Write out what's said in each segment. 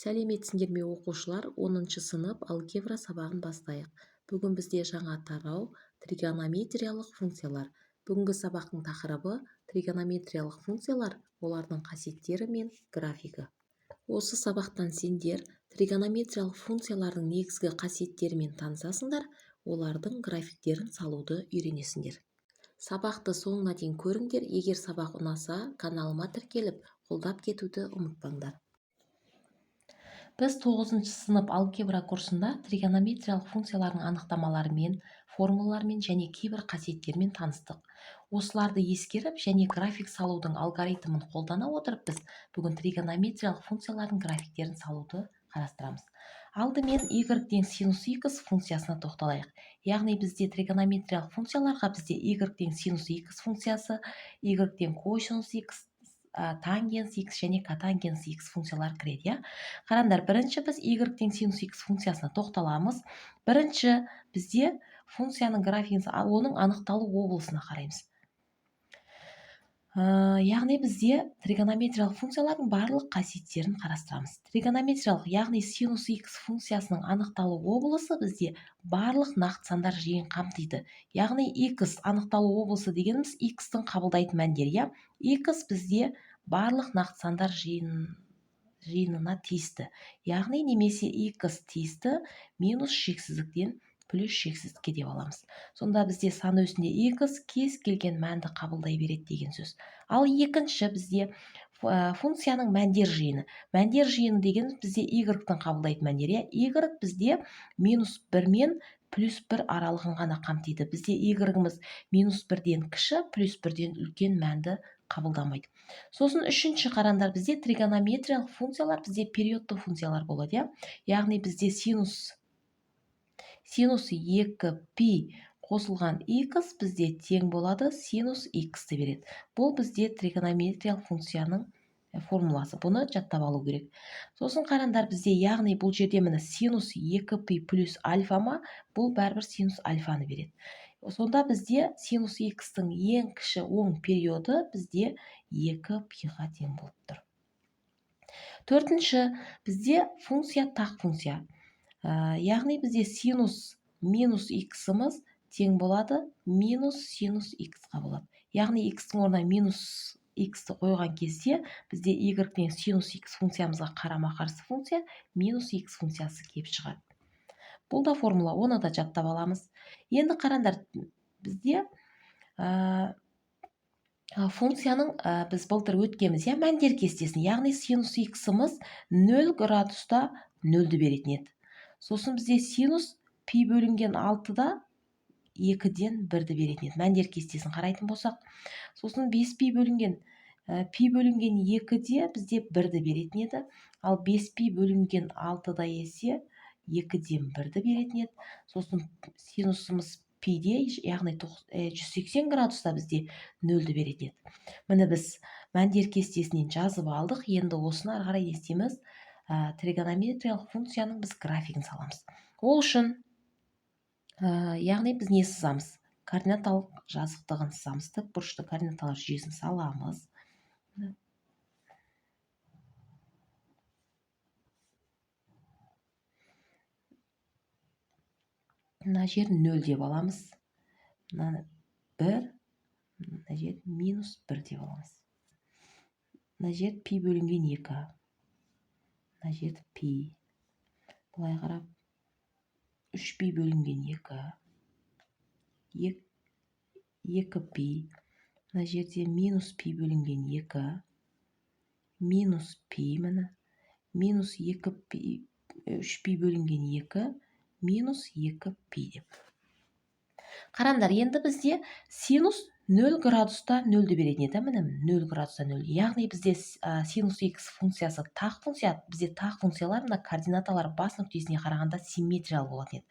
Сәлеметсіңдер ме оқушылар, 10 сынып алгебра сабағын бастайық. Бүгін бізде жаңа тарау тригонометриялық функциялар. Бүгінгі сабақтың тақырыбы тригонометриялық функциялар, олардың қасиеттері мен графигі. Осы сабақтан сендер тригонометриялық функциялардың негізгі қасиеттерімен танысасыңдар, олардың графиктерін салуды үйренесіңдер. Сабақты соңына дейін көріңдер. Егер сабақ ұнаса, каналыма тіркеліп, қолдап кетуді ұмытпаңдар. Біз 9 сынып алгебра курсында тригонометриялық функциялардың анықтамаларымен, формулаларымен және кейбір қасиеттермен таныстық. Осыларды ескеріп және график салудың алгоритмін қолдана отырып, біз бүгін тригонометриялық функциялардың графиктерін салуды қарастырамыз. Алдымен y-ден синус x функциясына тоқталайық. Яғни бізде тригонометриялық функцияларға бізде y-ден синус x функциясы, y-ден косинус x, тангенс x және котангенс x функциялар кіреді. Қараңдар, бірінші біз y-ден синус x функциясына тоқталамыз. Бірінші бізде функцияның графигін, оның анықталу облысына қараймыз. Яғни бізде тригонометриялық функциялардың барлық қасиеттерін қарастырамыз. Тригонометриялық, яғни синус x функциясының анықталу облысы бізде барлық нақты сандар жиынын қамтиды. Яғни x анықталу облысы дегеніміз x-тің қабылдайтын мәндері. X бізде барлық нақты сандар жиынына тиісті. Яғни немесе x тиісті минус шексіздіктен плюс шексіздікке деп аламыз. Сонда бізде сан өсінде x кез келген мәнді қабылдай береді деген сөз. Ал екінші бізде функцияның мәндер жиыны. Мәндер жиыны деген бізде y-тің қабылдайтын мәндер. Y бізде минус 1 мен плюс 1 аралығын ғана қамтиды. Бізде y-іміз минус 1-ден кіші, плюс 1-ден үлкен мәнді қабылдамайды. Сосын үшінші қараңдар, бізде тригонометриялық функциялар бізде периодты функциялар болады. Яғни бізде синус 2π қосылған x бізде тең болады синус x-ті береді. Бұл бізде тригонометриялық функцияның формуласы. Бұны жаттап алу керек. Сосын қараңдар, бізде яғни бұл жерде міне синус 2π плюс альфа ма, бұл бәрібір синус альфаны береді. Сонда бізде синус x-тің ең кіші оң периоды бізде 2π-ға тең болып тұр. Төртінші, бізде функция тақ функция. Яғни бізде синус минус x-ымыз тең болады минус синус x-қа болады. Яғни x-тің орнына минус x-ті қойған кезде бізде y-ден синус x функциямызға қарама-қарсы функция минус x функциясы келіп шығады. Бұл да формула, оны да жаттап аламыз. Енді қараңдар, бізде функцияның біз былтыр өткенбіз, мәндер кестесін, яғни синус x-ымыз 0 градуста 0-ді беретін еді. Сосын бізде синус π бөлінген 6-да 2-ден 1-ді беретін еді. Мәндер кестесін қарайтын болсақ. Сосын 5π бөлінген 2-де бізде 1-ді беретін еді. Ал 5π бөлінген 6-да есе 2-ден 1-ді беретін еді. Сосын синусымыз π-де, яғни 180 градуста бізде 0-ді беретін еді. Міне біз мәндер кестесінен жазып алдық. Енді осыны ары қарай не істейміз? Тригонометриялық функцияның біз графигін саламыз. Ол үшін, яғни біз не сызамыз? Координаталық жазықтығын сызамыз. Тік бұрышты координаталар жүйесін саламыз. Мына жер 0 деп аламыз. Мына 1, мына жер минус 1 деп аламыз. Мына жер π бөлінген 2. Мына жер π. Бұлай қарап, 3π бөлінген 2. 2π. Мына жерде минус π бөлінген 2. Минус π міне. Минус 2π, 3π бөлінген 2. Минус 2π деп. Қараңдар, енді бізде синус 0 градуста 0-ді беретін еді. Міне 0 градуста 0. Яғни бізде синус x функциясы тақ функция. Бізде тақ функциялар мына координаталар бас нүктесіне қарағанда симметриялы болатын еді.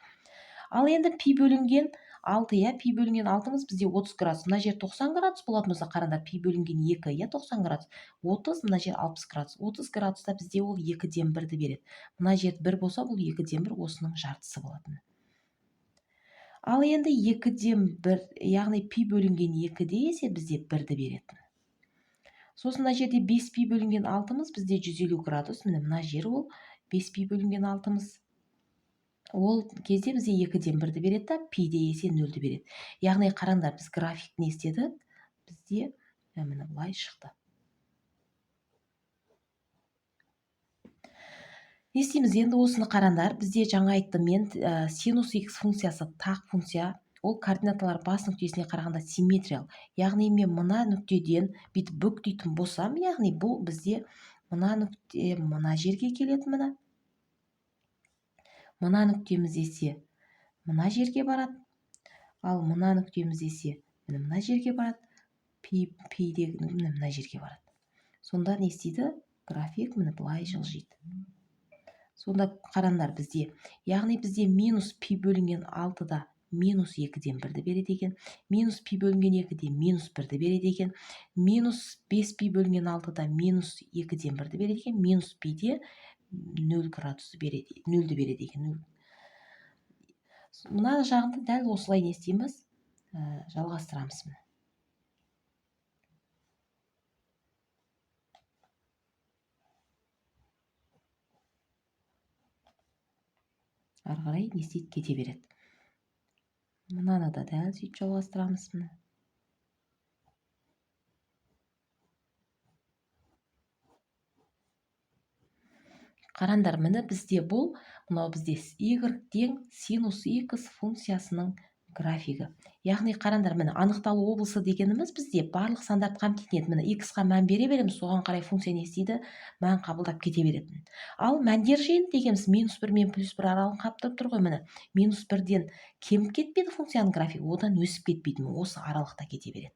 Ал енді π бөлінген 6, π бөлінген 6-мыз бізде 30 градус. Мына жер 90 градус болатын болса, қараңдар, π бөлінген 2, 90 градус. 30, мына жер 60 градус. 30 градуста бізде ол 2-ден 1-ді береді. Мына жер 1 болса, бұл 2-ден 1 осының жартысы болатын. Ал енді 2-ден 1, яғни π бөлінген 2-де есе бізде 1-ді беретін. Сосын мына жерде 5π бөлінген 6-мыз бізде 150 градус. Міне мына жер ол 5π бөлінген 6-мыз. Ол кезде бізде 2-ден 1-ді береді да, пи есе 0-ді береді. Яғни қараңдар, біз график не істедік? Бізде міне былай шықты. Не істейміз енді? Осыны қараңдар. Бізде жаңа айттым мен, синус x функциясы тақ функция, ол координаталар бас нүктесіне қарағанда симметриялық. Яғни мен мына нүктеден бүйтіп бүктейтін болсам, яғни бұл бізде мына нүкте мына жерге келеді, міне. Мына нүктеміз есе мына жерге барады. Ал мына нүктеміз есе мына жерге барады. Пи-дегі мына жерге барады. Сонда не істейді? График міне былай жылжиды. Сонда қараңдар бізде. Яғни бізде минус пи бөлінген 6-да минус 2-ден 1-ді береді екен. Минус пи бөлінген 2-де минус 1-ді береді екен. Минус 5π бөлінген 6-да минус 2-ден 1-ді береді екен. Минус пиде 0 градусты береді, 0-ді береді екен. Мына жағында дәл осылай не істейміз? Жалғастырамыз. Ары қарай не істейді? Кете береді. Мынаны да дәл сөйтіп жалғастырамыз. Қараңдар, міне бізде бұл, мынау бізде y тең синус x функциясының графигі. Яғни қараңдар, міне анықталу облысы дегеніміз бізде барлық сандарды қамтитын еді. Міне x-қа мән бере береміз, соған қарай функция не істейді? Мән қабылдап кете береді. Ал мәндер жиыны дегеніміз -1 мен +1 аралығын қамтып тұр ғой. Міне -1-ден кеміп кетпейді функцияның графигі, одан өсіп кетпейді. Осы аралықта кете береді.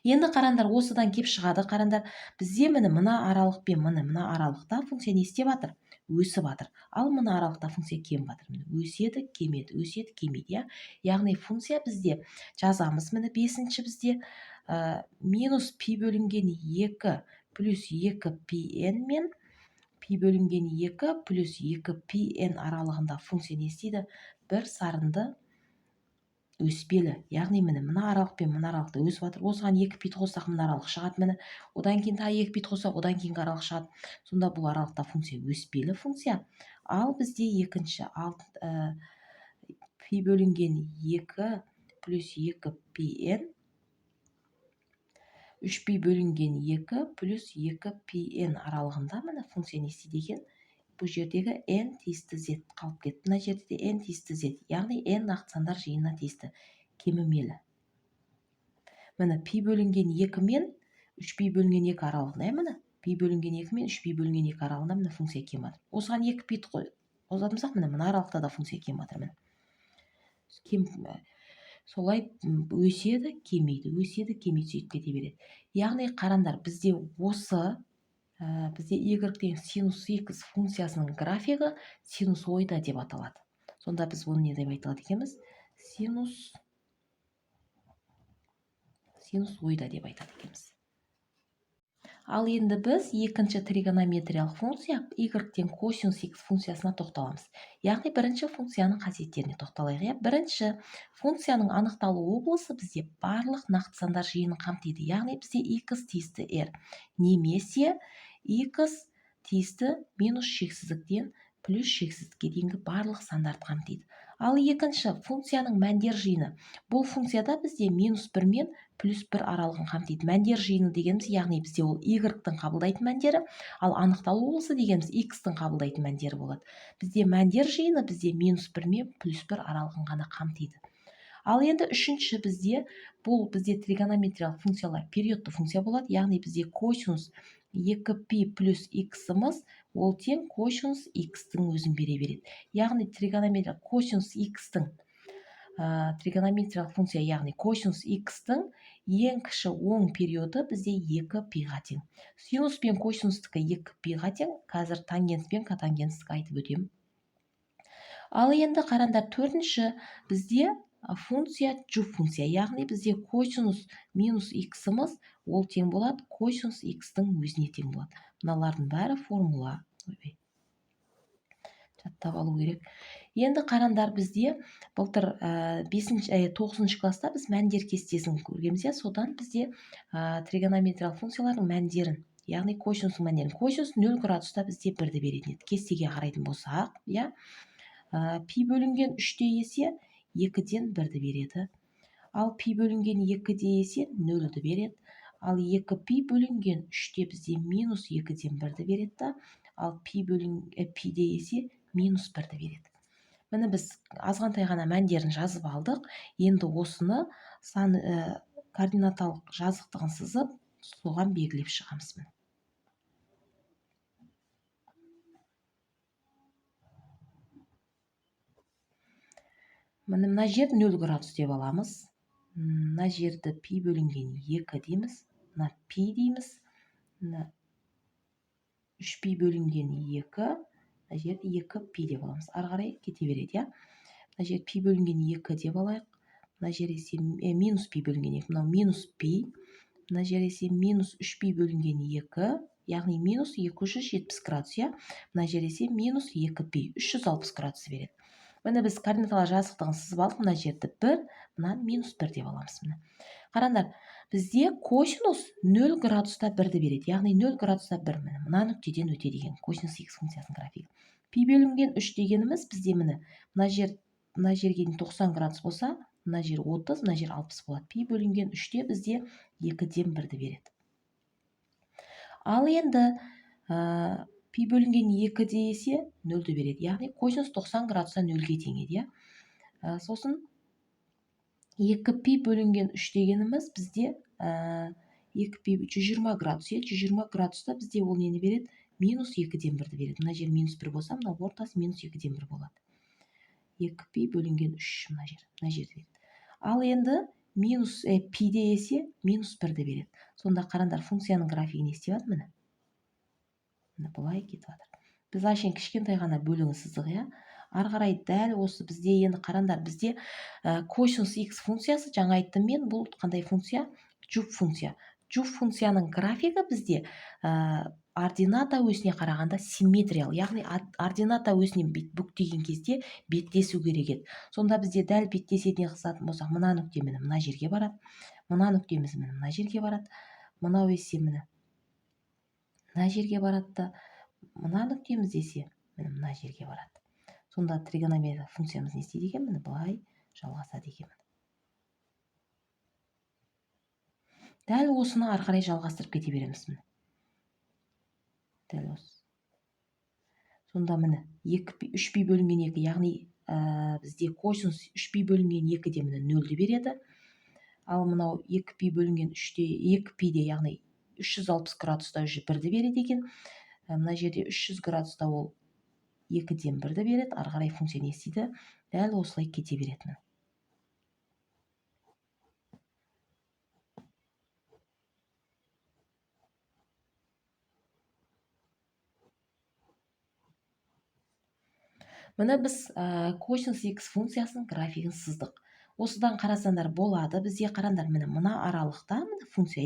Енді қараңдар, осыдан кеп шығады. Қараңдар, бізде мына аралықпен мына аралықта функция не істеп жатыр? Өсіп жатыр. Ал мына аралықта функция кеміп жатыр. Өседі, кемеді, өседі, кемейді. Яғни функция бізде жазамыз. Міне 5-ші бізде минус пи бөлінген 2 плюс 2πn мен пи бөлінген 2 плюс 2πn аралығында функция не істейді? Бір сарынды өспелі. Яғни міне мына аралық пен мына аралықта өсіп жатыр. Осыған 2π қоссақ мына аралық шығады. Міне одан кейін тағы 2π қоссақ одан кейінгі аралық шығады. Сонда бұл аралықта функция өспелі функция. Ал бізде екінші пи бөлінген 2 плюс 2πn 3π бөлінген 2 плюс 2πn аралығында міне функция не істейді екен? Бұл жердегі n тиісті z қалып кетті. Мына жерде де n тиісті z. Яғни n нақты сандар жиынына тиісті. Кемімелі. Міне пи бөлінген 2 мен 3π бөлінген 2 аралығында. Міне пи бөлінген 2 мен 3π бөлінген 2 аралығында міне функция кеміп жатыр. Осыған 2π қосатынсақ, міне мына аралықта да функция кеміп жатыр. Міне солай өседі, кемейді, өседі, кемейді, сөйтіп кете береді. Яғни қараңдар, бізде осы бізде y тең синус x функциясының графигі синусоида деп аталады. Сонда біз оны не деп айтылады екенбіз? Синусоида деп айтады екенбіз. Ал енді біз екінші тригонометриялық функция y тең косинус x функциясына тоқталамыз. Яғни бірінші функцияның қасиеттеріне тоқталайық. Бірінші функцияның анықталу облысы бізде барлық нақты сандар жиынын қамтиды. Яғни бізде x тиісті r немесе x тиісті минус шексіздіктен плюс шексіздікке дейінгі барлық сандарды қамтиды. Ал екінші функцияның мәндер жиыны. Бұл функцияда бізде -1 мен +1 аралығын қамтиды. Мәндер жиыны дегеніміз, яғни бізде ол y-тің қабылдайтын мәндері, ал анықталу облысы дегеніміз x-тің қабылдайтын мәндері болады. Бізде мәндер жиыны бізде -1 мен +1 аралығын ғана қамтиды. Ал енді үшінші бізде, бұл бізде тригонометриялық функциялар периодты функция болады. Яғни бізде косинус 2π плюс x-ымыз ол тең косинус x-тің өзін бере береді. Яғни тригонометриялық косинус x-тің тригонометриялық функция, яғни косинус x-тің ең кіші оң периоды бізде 2π-ға тең. Синус пен косинустікі 2π-ға тең. Қазір тангенс пен котангенстікі айтып өтемін. Ал енді қараңдар, төртінші бізде функция жұп функция. Яғни бізде косинус минус x-ымыз ол тең болады косинус x-тің өзіне тең болады. Мыналардың бәрі формула. жаттап алу керек. Енді қарандар, бізде былтыр 9 класста біз мәндер кестесін көргенбіз, содан бізде тригонометриялық функциялардың мәндерін, яғни косинустың мәндерін. Косинус 0 градуста бізде 1-ді беретін еді. Кестеге қарайтын болсақ, пи бөлінген 3-те есе 2-ден 1-ді береді. Ал пи бөлінген 2-де есе 0-ді береді. Ал 2пи бөлінген 3-те бізде минус 2-ден 1-ді береді. Ал пиде есе минус 1-ді береді. Міне біз азғантай ғана мәндерін жазып алдық. Енді осыны координаталық жазықтығын сызып, соған белгілеп шығамыз. Міне мына жер 0 градус деп аламыз. Мына жерді пи бөлінген 2 дейміз. Мына пи дейміз. 3пи бөлінген 2. Мына жерді 2пи деп аламыз. Ары қарай кете береді, Мына жер пи бөлінген 2 деп алайық. Мына жер есе минус пи бөлінген 2. Мынау минус пи. Мына жер есе минус 3пи бөлінген 2. Яғни минус 270 градус, Мына жер есе минус 2пи. 360 градус береді. Міне біз координаталар жазықтығын сызып алдық. Мына жерді 1, мына минус 1 деп аламыз. Қараңдар, бізде косинус 0 градуста 1-ді береді. Яғни 0 градуста 1. Мына нүктеден өтеді екен. Косинус x функциясының графигі. Пи бөлінген 3 дегеніміз бізде мына жерге 90 градус болса, мына жер 30, мына жер 60 болады. Пи бөлінген 3-те бізде 2-ден 1-ді береді. Ал енді пи бөлінген 2-де есе 0-ді береді. Яғни косинус 90 градуста 0-ге тең еді. Сосын 2пи бөлінген 3 дегеніміз бізде 2пи 120 градус. 120 градуста бізде ол нені береді? Минус 2-ден 1-ді береді. Мына жер минус 1 болса, мына ортасы минус 2-ден 1 болады. 2пи бөлінген 3 мына жерді береді. Ал енді минус пиде есе минус 1-ді береді. Сонда қарандар, функцияның графигі не істеп жатыр? Міне бұлай кетіп жатыр. Біз ашен кішкентай ғана бөлігін сыздық, Ары қарай дәл осы бізде енді қарандар, бізде косинус x функциясы, жаңа айттым мен, бұл қандай функция? Жуп функция. Жуп функцияның графигі бізде ордината өсіне қарағанда симметриялы, яғни ордината өсінен бүктеген кезде беттесу керек еді. Сонда бізде дәл беттесетіне қысатын болсақ, мына нүкте мына жерге барады, мына нүктеміз мына жерге барады, мынау есе мына жерге барады, мына нүктеміз есе мына жерге барады. Сонда тригонометриялық функциямыз не істейді екен? Былай жалғасады екен. Дәл осыны ары қарай жалғастырып кете береміз. Дәл осы. Сонда 3пи бөлінген 2, яғни бізде косинус 3пи бөлінген 2-де 0-ді береді. Ал мынау 2пи бөлінген 2пиде, яғни 360 градуста 1-ді береді екен. Мына жерде 300 градуста ол 2-ден 1-ді береді. Ары қарай функция не істейді? Дәл осылай кете береді. Міне біз косинус x функциясының графигін сыздық. Осыдан қарасандар болады. Бізде қарандар, мына аралықта функция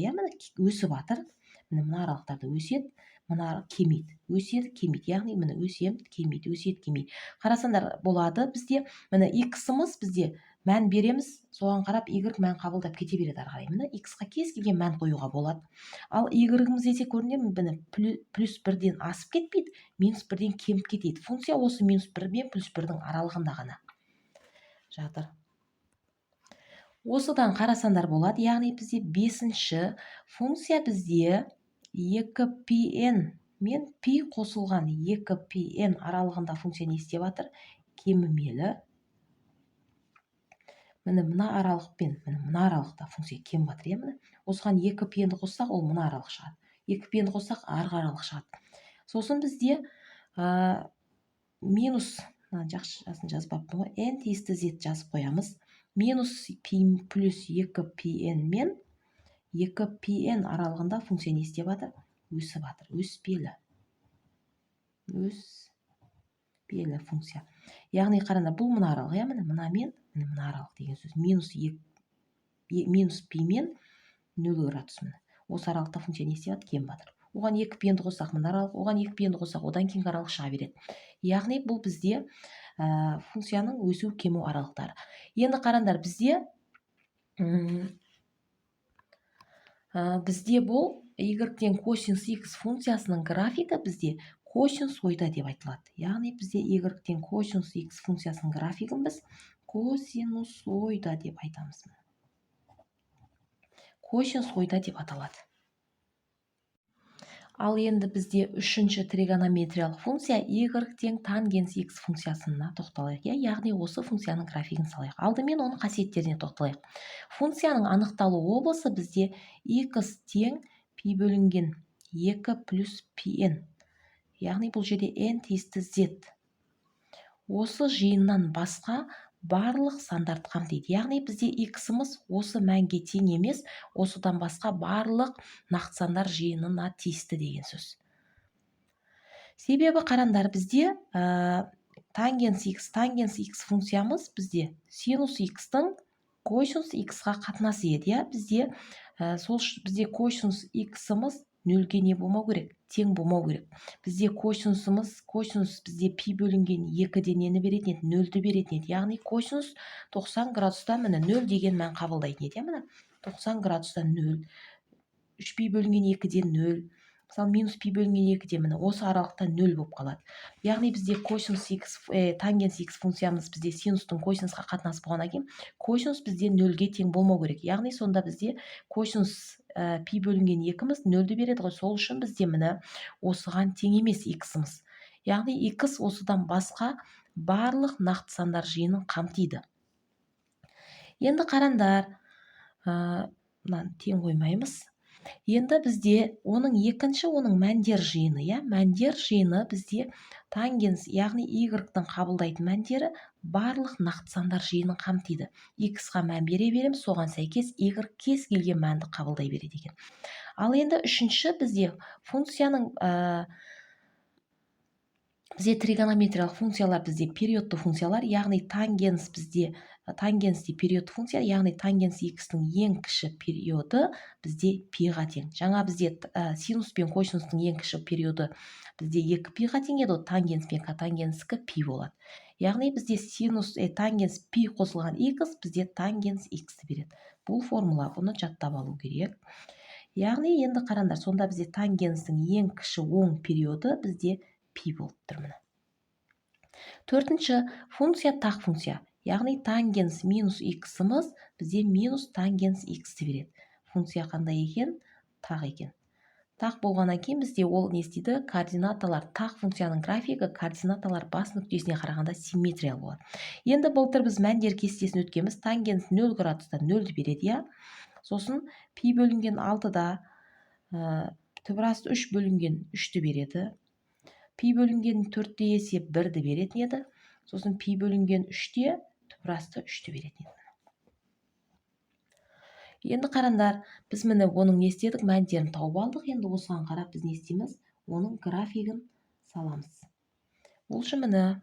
өсіп жатыр. Мына аралықтарда өседі, мына кемейді. Өседі, кемейді. Яғни өсем, кемейді, өседі, кемейді. Қарасандар болады. Бізде x-ымыз бізде мән береміз, соған қарап y мән қабылдап кете береді ары қарай. X-қа кез келген мән қоюға болады. Ал y-ымыз есе көрінер, плюс 1-ден асып кетпейді, минус 1-ден кеміп кетеді. Функция осы минус 1 мен плюс 1-дің аралығында ғана жатыр. Осыдан қарасандар болады, яғни бізде 5-ші функция бізде 2pn мен пи қосылған 2pn аралығында функция не істеп жатыр? Кемімелі. Мына аралық пен мына аралықта функция кеміп жатыр. Осыған 2pn-ді қоссақ, ол мына аралық шығады. 2pn-ді қоссақ, арғы аралық шығады. Сосын бізде минус, жақшасын жазбаппын ғой, n тиісті z жазып қоямыз. Минус пи плюс 2pn мен 2pn аралығында функция не істеп жатыр? Өсіп жатыр. Өспелі. Өспелі функция. Яғни қараңдар, бұл мына аралық, мына мен мына аралық деген сөз. Минус пи мен 0 градус. Осы аралықта функция не істеп жатыр? Кеміп жатыр. оған 2 пені қоссақ мына аралық, оған 2 пені қоссақ одан кейінгі аралық шыға береді. Яғни бұл бізде функцияның өсу кему аралықтары. Енді қараңдар, бізде бұл y-тен косинус x функциясының графигі бізде косинус ойда деп айтылады. Яғни бізде y-тен косинус x функциясының графигін біз косинус ойда деп айтамыз. Косинус ойда деп аталады. Ал енді бізде үшінші тригонометриялық функция y-тен тангенс x функциясына тоқталайық. Яғни осы функцияның графигін салайық. Алдымен оның қасиеттеріне тоқталайық. Функцияның анықталу облысы бізде x тең пи бөлінген 2 плюс pn. Яғни бұл жерде n тиісті z. Осы жиыннан басқа барлық сандарды қамтиды. Яғни бізде x-іміз осы мәнге тең емес, осыдан басқа барлық нақты сандар жиынына тиісті деген сөз. Себебі қараңдар, бізде тангенс x функциямыз бізде синус x-тың косинус x-ға қатынасы еді. Бізде косинус x-ымыз нөлге не болмау керек? Тең болмау керек. Бізде косинус бізде пи бөлінген 2-ден нені беретін еді? Нөлді беретін еді. Яғни косинус 90 градустан міне 0 деген мән қабылдайтын еді. Міне 90 градустан 0, 3 пи бөлінген 2-ден 0, мысалы минус пи бөлінген 2-ден міне осы аралықта 0 болып қалады. Яғни бізде тангенс x функциямыз бізде синустың косинусқа қатынасы болғаннан кейін косинус бізде 0-ге тең болмау керек. Яғни сонда бізде косинус пи бөлінген 2-міз 0-ді береді ғой. Сол үшін бізде міне осыған тең емес x-іміз. Яғни x осыдан басқа барлық нақты сандар жиынын қамтиды. Енді қараңдар, тең қоймаймыз. Енді бізде оның мәндер жиыны, мәндер жиыны бізде тангенс, яғни y-тың қабылдайтын мәндері барлық нақты сандар жиынын қамтиды. X-ға мән бере береміз, соған сәйкес y кез келген мәнді қабылдай береді екен. Ал енді үшінші бізде функцияның бізде тригонометриялық функциялар бізде периодты функциялар, яғни тангенс периодты функция, яғни тангенс x-тің ең кіші периоды бізде пиға тең. Жаңа бізде синус пен косинустың ең кіші периоды бізде 2 пиға тең еді, тангенс пен котангенскі пи болады. Яғни бізде тангенс пи қосылған x бізде тангенс x береді. Бұл формула, бұны жаттап алу керек. Яғни енді қараңдар, сонда бізде тангенстің ең кіші оң периоды бізде пи болып тұр. Төртінші функция тақ функция. Яғни тангенс минус x-іміз бізде минус тангенс x-ті береді. Функция қандай екен? Тақ екен. Тақ болғаннан кейін бізде ол не істейді? Координаталар, тақ функцияның графигі координаталар бас нүктесіне қарағанда симметриялы болады. Енді былтыр біз мәндер кестесін өткенбіз. Тангенс 0 градустан 0-ді береді, Сосын пи бөлінген 6-да түбірасты 3 бөлінген 3-ті береді. Пи бөлінген 4-те есе 1-ді беретін еді. Сосын пи бөлінген 3-те түбірасты 3-ті беретін еді. Енді қараңдар, біз міне оның не істедік? Мәндерін тауып алдық. Енді осыған қарап біз не істейміз? Оның графигін саламыз. Ол үшін міне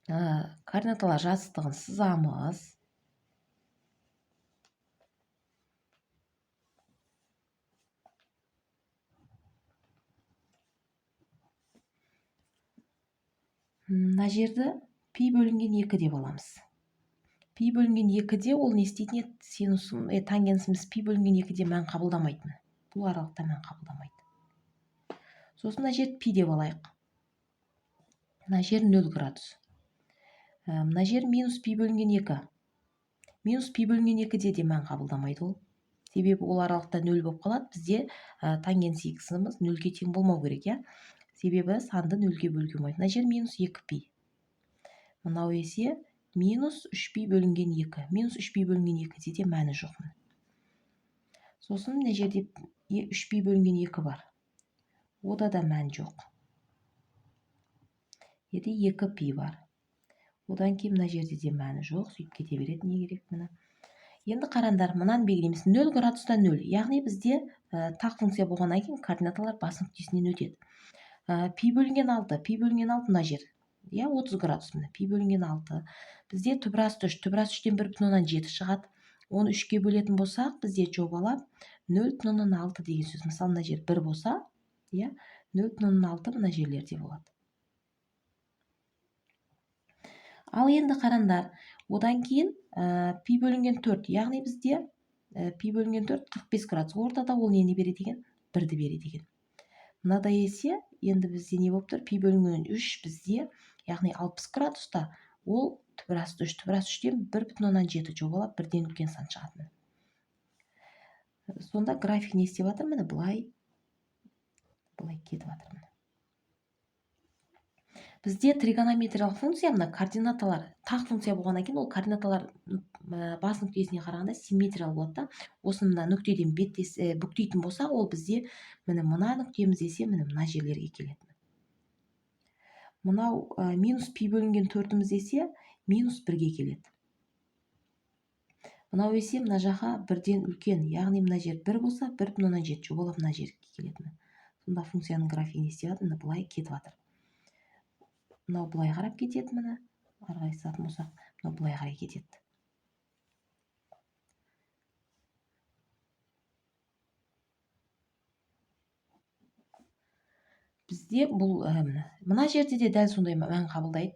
координаталар жазықтығын сызамыз. Мына жерді пи бөлінген 2 деп аламыз. Пи бөлінген 2-де ол не істейтін еді? Тангенсіміз пи бөлінген 2-де мән қабылдамайтын. Бұл аралықта мән қабылдамайды. Сосын мына жерді пи деп алайық. Мына жер 0 градус. Мына жер минус пи бөлінген 2. Минус пи бөлінген 2-де де мән қабылдамайды ол. Себебі ол аралықта 0 болып қалады. Бізде тангенс x-іміз 0-ге тең болмау керек, Себебі санды 0-ге бөлуге болмайды. Мына жер минус 2 пи. Мынау есе минус 3 пи бөлінген 2. Минус 3 пи бөлінген 2-де де мәні жоқ. Сосын мына жерде 3 пи бөлінген 2 бар. Ода да мән жоқ. Еді 2 пи бар. Одан кейін мына жерде де мәні жоқ. Сөйтіп кете береді, не керек міне. Енді қараңдар, мынаны белгілейміз. 0 градустан 0. Яғни бізде тақ функция болғаннан кейін координаталар бас нүктесінен өтеді. Пи бөлінген 6. Пи бөлінген 6 мына жер. 30 градус міне. Пи бөлінген 6. Бізде түбірасты 3. Түбірасты 3-тен 1,7 шығады. Оны 3-ке бөлетін болсақ, бізде жобалап 0,6 деген сөз. Мысалы, мына жер 1 болса, 0,6 мына жерлерде болады. Ал енді қараңдар, одан кейін пи бөлінген 4, яғни бізде пи бөлінген 4 45 градус. Ортада ол нені береді екен? 1-ді береді екен. Мынадай есе, енді бізде не болып тұр? Пи бөлінген 3 бізде, яғни 60 градуста, ол түбір асты 3. Түбір асты 3-тен 1,7 жобалап, 1-ден үлкен сан шығады. Сонда график не істеп жатыр? Міне былай кетіп жатыр. Бізде тригонометриялық функция, мына координаталар тақ функция болғаннан кейін, ол координаталар бас нүктесіне қарағанда симметриялы болады да. Осы мына нүктеден бүктейтін болса, ол бізде мына нүктеміз десе, мына жерлерге келеді. Мынау минус пи бөлінген 4-іміз десе, минус 1-ге келеді. Мынау есе, мына жақа 1-ден үлкен, яғни мына жер 1 болса, 1,7 жобалап мына жерге келеді. Сонда функцияның графигі не істеп жатыр? Былай кетіп жатыр. Мынау былай қарап кетеді, міне. Арғай сатын болсақ, мынау былай қарай кетеді. Бізде бұл мына жерде де дәл сондай мән қабылдайды.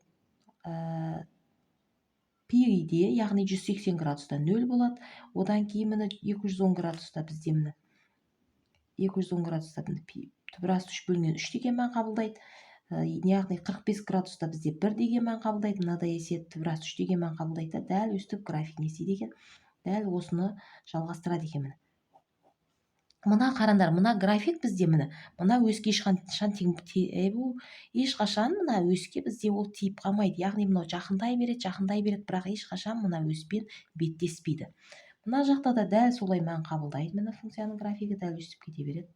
Пиде, яғни 180 градуста 0 болады. Одан кейін міне 210 градуста бізде міне 210 градуста түбір асты 3 бөлінген 3 деген мән қабылдайды. Яғни 45 градуста бізде 1 деген мән қабылдайды. Мынадай есе түбір асты 3 деген мән қабылдайды. Дәл өстіп график не істейді екен? Дәл осыны жалғастырады екен. Мына қараңдар, мына график бізде мына өске ешқашан мына өске бізде ол тиіп қалмайды. Яғни мынау жақындай береді, бірақ ешқашан мына өспен беттеспейді. Мына жақта да дәл солай мән қабылдайды. Мына функцияның графигі дәл өсіп кете береді.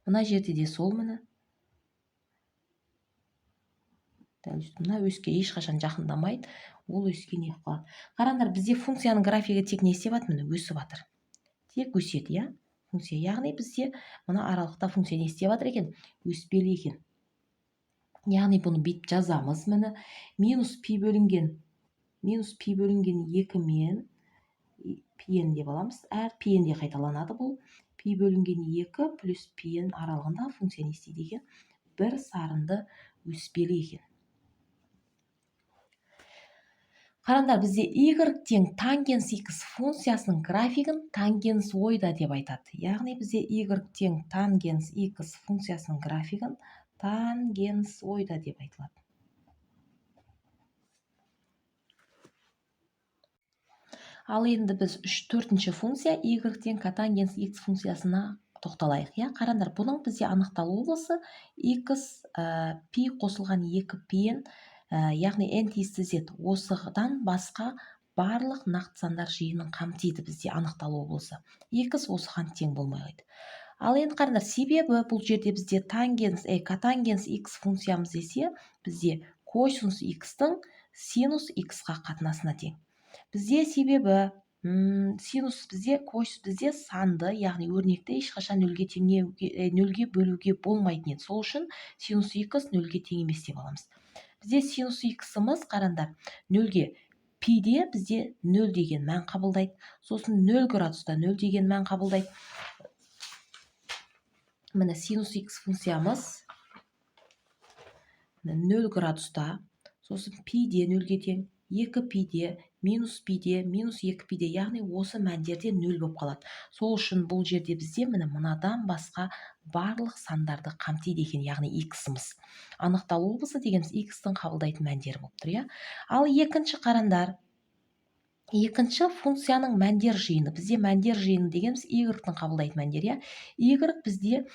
Мына жерде де сол міне. Мына өске ешқашан жақындамайды. Ол өске не қылады? Қараңдар, бізде функцияның графигі тек не істеп жатыр? Міне өсіп жатыр. Тек өседі, функция. Яғни бізде мына аралықта функция не істеп жатыр екен? Өспелі екен. Яғни бұны бүйтіп жазамыз. Міне минус пи бөлінген 2 мен пиен деп аламыз. Әр пиенде қайталанады бұл. Пи бөлінген 2 плюс пиен аралығында функция не істейді екен? Бір сарынды өспелі екен. Қараңдар, бізде y тең тангенс x функциясының графигін тангенс ойда деп айтады. Яғни бізде y тең тангенс x функциясының графигін тангенс ойда деп айтылады. Ал енді біз 4-ші функция y тең котангенс x функциясына тоқталайық. Қараңдар, бұның бізде анықталу болысы x пи қосылған 2 пиен, яғни n тиісті z, осыдан басқа барлық нақты сандар жиынын қамтиды бізде анықталу болса. X осыған тең болмай қойды. Ал енді қараңдар, себебі бұл жерде бізде котангенс x функциямыз десе, бізде косинус x-тің синус x-қа қатынасына тең. Бізде себебі косинус бізде санды, яғни өрнекті ешқашан нөлге бөлуге болмайтын еді. Сол үшін синус x нөлге тең емес деп аламыз. Бізде синус x-ымыз, қараңдар, нөлге пиде бізде 0 деген мән қабылдайды. Сосын 0 градуста 0 деген мән қабылдайды. Міне синус x функциямыз 0 градуста, сосын пиде 0-ге тең, 2 пиде, минус 2 пиде, яғни осы мәндерде 0 болып қалады. Сол үшін бұл жерде бізде мынадан басқа барлық сандарды қамтиды екен, яғни x-ымыз. Анықталу болса дегеніміз x-тің қабылдайтын мәндері болып тұр. Ал екінші қараңдар, екінші функцияның мәндер жиыны. Бізде мәндер жиыны дегеніміз y-тің қабылдайтын мәндер. Y бізде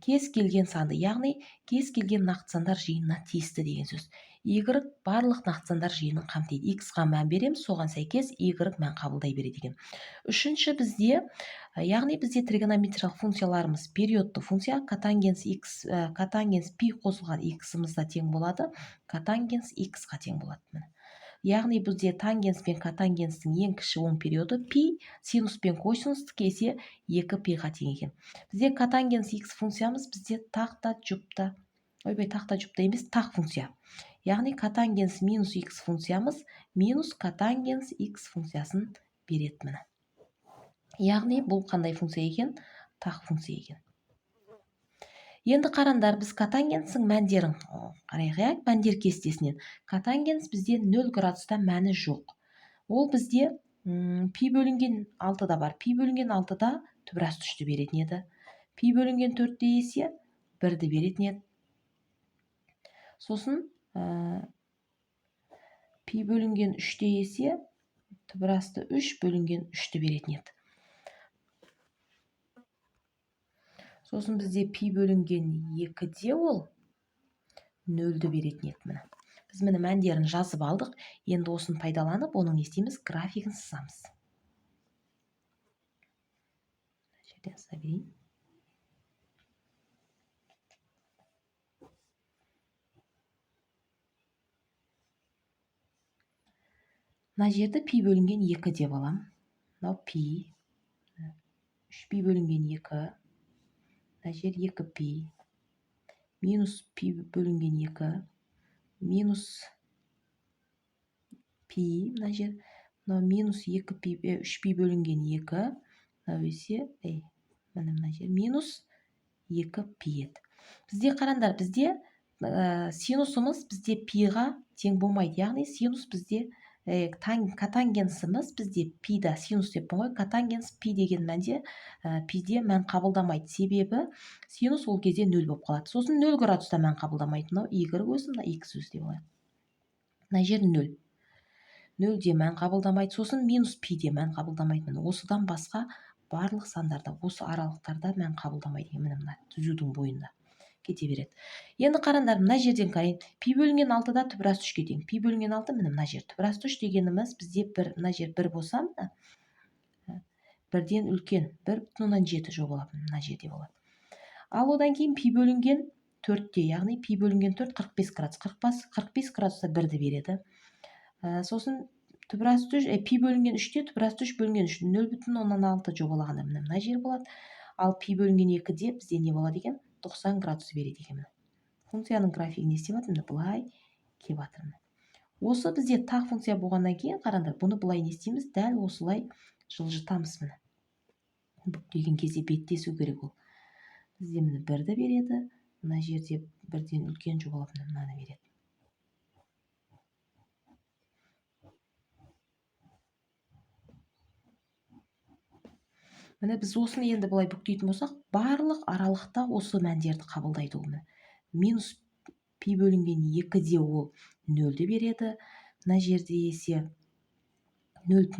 кез келген санды, яғни кез келген нақты сандар жиынына тиісті деген сөз. Y барлық нақты сандар жиынын қамтиды. X-ға мән береміз, соған сәйкес Y мән қабылдай береді екен. Үшінші бізде, яғни бізде тригонометриялық функцияларымыз периодты функция, котангенс пи қосылған x-ымызда тең болады, котангенс x-ға тең болады. Яғни бізде тангенс пен котангенстің ең кіші оң периоды пи, синус пен косинустық есе 2 пиға тең екен. Бізде котангенс x функциямыз бізде тақ функция. яғни котангенс минус x функциямыз минус котангенс x функциясын береді міне. Яғни бұл қандай функция екен? Тақ функция екен. Енді қараңдар, біз котангенстің мәндерін қарайық, мәндер кестесінен. Котангенс бізде 0 градуста мәні жоқ. Ол бізде пи бөлінген 6-да бар. Пи бөлінген 6-да түбірасты 3-ті беретін еді. Пи бөлінген 4-те есе 1-ді беретін еді. Сосын пи бөлінген 3-те есе түбірасты 3 бөлінген 3-ті беретін еді. Сосын бізде пи бөлінген 2-де ол 0-ді беретін еді міне. Біз міне мәндерін жазып алдық. Енді осын пайдаланып, оның не істейміз? Графигін сызамыз. Жерден сыза берейін. Мына жерді пи бөлінген 2 деп алам. Мынау пи. 3 пи бөлінген 2. Мына жер 2 пи. Минус пи бөлінген 2. Минус пи. Мына жер. Мынау минус 2 пи, 3 пи бөлінген 2. Мынау есе, мына жер минус 2 пи еді. Бізде қараңдар, бізде синусымыз бізде пиға тең болмайды. Яғни синус бізде котангенсіміз бізде пида синус деп болмайды. Котангенс пи деген мәнде пиде мән қабылдамайды. Себебі синус ол кезде 0 болып қалады. Сосын 0 градуста мән қабылдамайды. Мынау y өзі, мына x өзі деп алайық. Мына жер 0. 0-де мән қабылдамайды. Сосын минус пиде мән қабылдамайды. Осыдан басқа барлық сандарда, осы аралықтарда мән қабылдамайды. Мына түзудің бойында кете береді. Енді қараңдар, мына жерден қарайын. Пи бөлінген 6-да түбірасты 3-ке тең. Пи бөлінген 6 мына жер. Түбірасты 3 дегеніміз бізде мына жер 1 болса, 1-ден үлкен 1,7 жобалап мына жерде болады. Ал одан кейін пи бөлінген 4-те, яғни пи бөлінген 4 45 градус. 45 градуста 1-ді береді. Сосын түбірасты пи бөлінген 3-те түбірасты 3 бөлінген 3 0,6 жобалағанда мына жер болады. Ал пи бөлінген 2-де бізде не болады екен? 90 градус береді екен. Функцияның графигі не істеп жатыр? Былай кеп жатыр. Осы бізде тақ функция болғаннан кейін, қараңдар, бұны былай не істейміз? Дәл осылай жылжытамыз міне. Бүктеген кезде беттесу керек ол. Бізде міне 1-ді береді. Мына жерде 1-ден үлкен жобалап мынаны береді. Міне біз осыны енді былай бүктейтін болсақ, барлық аралықта осы мәндерді қабылдайды ол. Минус пи бөлінген 2-де ол 0-ді береді. Мына жерде есе 0,6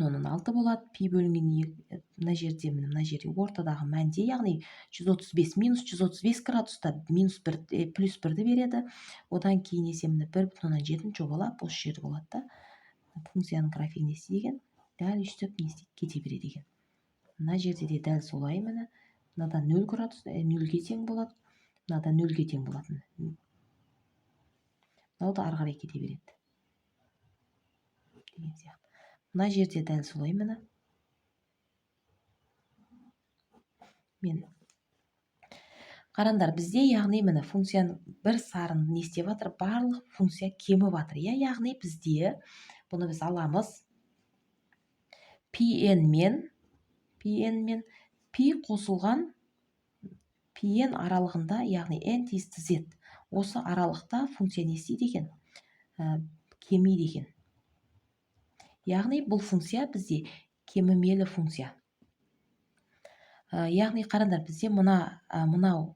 болады. Пи бөлінген 2, мына жерде ортадағы мәнде, яғни 135 минус 135 градуста минус 1 плюс 1-ді береді. Одан кейін есе 1,7 жобалап осы жерде болады да. Функцияның графигі не істеген? Дәл үстіп кете береді екен. Мына жерде де дәл солай міне. Мынада 0 градус 0-ге тең болады. Мынада 0-ге тең болады. Мынау да ары қарай кете береді. Деген сияқты. Мына жерде дәл солай міне. Қараңдар, бізде яғни міне функцияның бір сарын не істеп жатыр? Барлық функция кеміп жатыр. Яғни бізде бұны біз аламыз. Pn мен пи қосылған pn аралығында, яғни n тиісті z. Осы аралықта функция не істейді екен? Кемейді екен. Яғни бұл функция бізде кемімелі функция. Яғни қараңдар, бізде мынау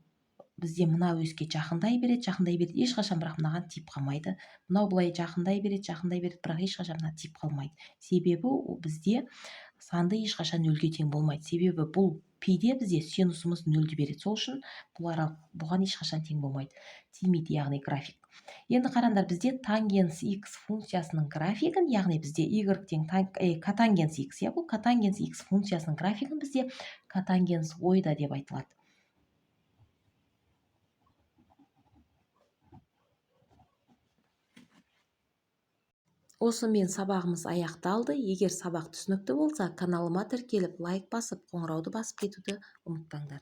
өзге жақындай береді, ешқашан бірақ мынаған тиіп қалмайды. Мынау былай жақындай береді, бірақ ешқашан мына тиіп қалмайды. Себебі бізде санды ешқашан 0-ге тең болмайды. Себебі бұл пиде бізде синусымыз 0-ді береді. Сол үшін бұған ешқашан тең болмайды. Тимейді, яғни график. Енді қараңдар, бізде тангенс x функциясының графигін, яғни бізде y тең котангенс x, бұл котангенс x функциясының графигін бізде котангенс ойда деп айтылады. Осымен сабағымыз аяқталды. Егер сабақ түсінікті болса, каналыма тіркеліп, лайк басып, қоңырауды басып кетуді ұмытпаңдар.